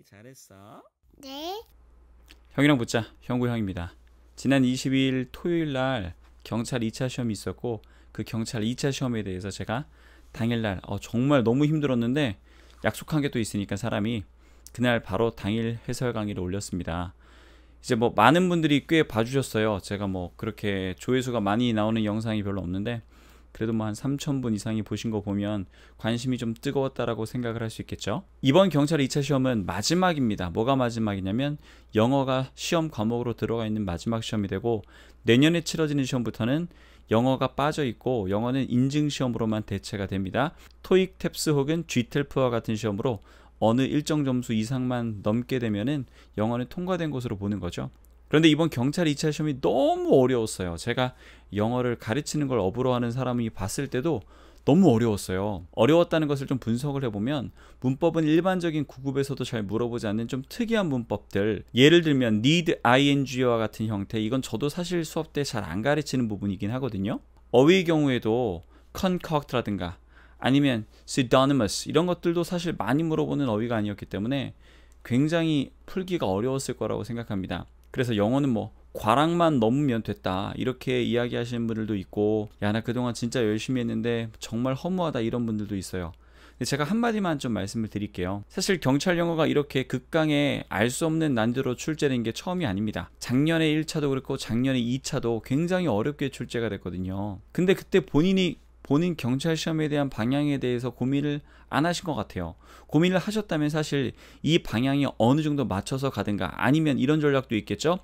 잘했어. 네. 형이랑 붙자. 형구 형입니다. 지난 22일 토요일 날 경찰 2차 시험이 있었고 그 경찰 2차 시험에 대해서 제가 당일날 정말 너무 힘들었는데 약속한 게 또 있으니까 사람이 그날 바로 당일 해설 강의를 올렸습니다. 이제 뭐 많은 분들이 꽤 봐주셨어요. 제가 뭐 그렇게 조회수가 많이 나오는 영상이 별로 없는데 그래도 뭐 한 3,000분 이상이 보신 거 보면 관심이 좀 뜨거웠다라고 생각을 할 수 있겠죠. 이번 경찰 2차 시험은 마지막입니다. 뭐가 마지막이냐면 영어가 시험 과목으로 들어가 있는 마지막 시험이 되고 내년에 치러지는 시험부터는 영어가 빠져 있고 영어는 인증 시험으로만 대체가 됩니다. 토익, 탭스 혹은 GTELF와 같은 시험으로 어느 일정 점수 이상만 넘게 되면은 영어는 통과된 것으로 보는 거죠. 그런데 이번 경찰 2차 시험이 너무 어려웠어요. 제가 영어를 가르치는 걸 업으로 하는 사람이 봤을 때도 너무 어려웠어요. 어려웠다는 것을 좀 분석을 해보면 문법은 일반적인 구급에서도 잘 물어보지 않는 좀 특이한 문법들, 예를 들면 need ing와 같은 형태, 이건 저도 사실 수업 때 잘 안 가르치는 부분이긴 하거든요. 어휘의 경우에도 concoct라든가 아니면 pseudonymous 이런 것들도 사실 많이 물어보는 어휘가 아니었기 때문에 굉장히 풀기가 어려웠을 거라고 생각합니다. 그래서 영어는 뭐 과락만 넘으면 됐다 이렇게 이야기하시는 분들도 있고, 야 나 그동안 진짜 열심히 했는데 정말 허무하다 이런 분들도 있어요. 근데 제가 한마디만 좀 말씀을 드릴게요. 사실 경찰 영어가 이렇게 극강의 알 수 없는 난이도로 출제된 게 처음이 아닙니다. 작년에 1차도 그렇고 작년에 2차도 굉장히 어렵게 출제가 됐거든요. 근데 그때 본인 경찰 시험에 대한 방향에 대해서 고민을 안 하신 것 같아요. 고민을 하셨다면 사실 이 방향이 어느 정도 맞춰서 가든가, 아니면 이런 전략도 있겠죠.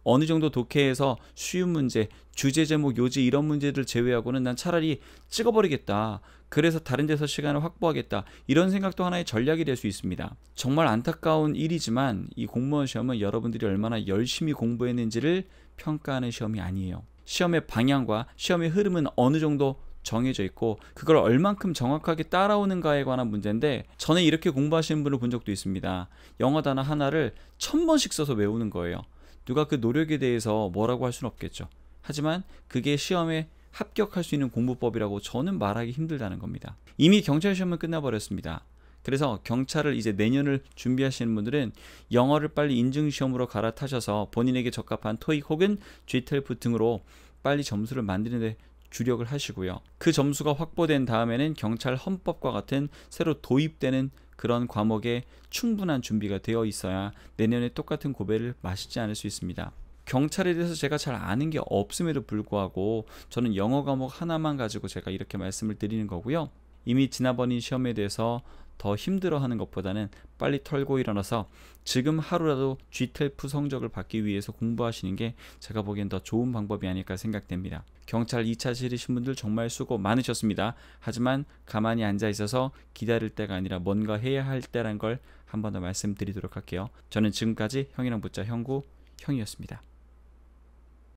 어느 정도 독해에서 쉬운 문제, 주제 제목, 요지 이런 문제들 제외하고는 난 차라리 찍어버리겠다. 그래서 다른 데서 시간을 확보하겠다. 이런 생각도 하나의 전략이 될 수 있습니다. 정말 안타까운 일이지만 이 공무원 시험은 여러분들이 얼마나 열심히 공부했는지를 평가하는 시험이 아니에요. 시험의 방향과 시험의 흐름은 어느 정도 정해져 있고 그걸 얼만큼 정확하게 따라오는가에 관한 문제인데, 저는 이렇게 공부하시는 분을 본 적도 있습니다. 영어 단어 하나를 1000번씩 써서 외우는 거예요. 누가 그 노력에 대해서 뭐라고 할 수는 없겠죠. 하지만 그게 시험에 합격할 수 있는 공부법이라고 저는 말하기 힘들다는 겁니다. 이미 경찰 시험은 끝나버렸습니다. 그래서 경찰을 이제 내년을 준비하시는 분들은 영어를 빨리 인증시험으로 갈아타셔서 본인에게 적합한 토익 혹은 GTELF 등으로 빨리 점수를 만드는 데 주력을 하시고요. 그 점수가 확보된 다음에는 경찰 헌법과 같은 새로 도입되는 그런 과목에 충분한 준비가 되어 있어야 내년에 똑같은 고배를 마시지 않을 수 있습니다. 경찰에 대해서 제가 잘 아는 게 없음에도 불구하고 저는 영어 과목 하나만 가지고 제가 이렇게 말씀을 드리는 거고요. 이미 지나버린 시험에 대해서 더 힘들어하는 것보다는 빨리 털고 일어나서 지금 하루라도 GTELF 성적을 받기 위해서 공부하시는 게 제가 보기엔 더 좋은 방법이 아닐까 생각됩니다. 경찰 2차 치르신 분들 정말 수고 많으셨습니다. 하지만 가만히 앉아 있어서 기다릴 때가 아니라 뭔가 해야 할 때란 걸 한 번 더 말씀드리도록 할게요. 저는 지금까지 형이랑 붙자 형구 형이었습니다.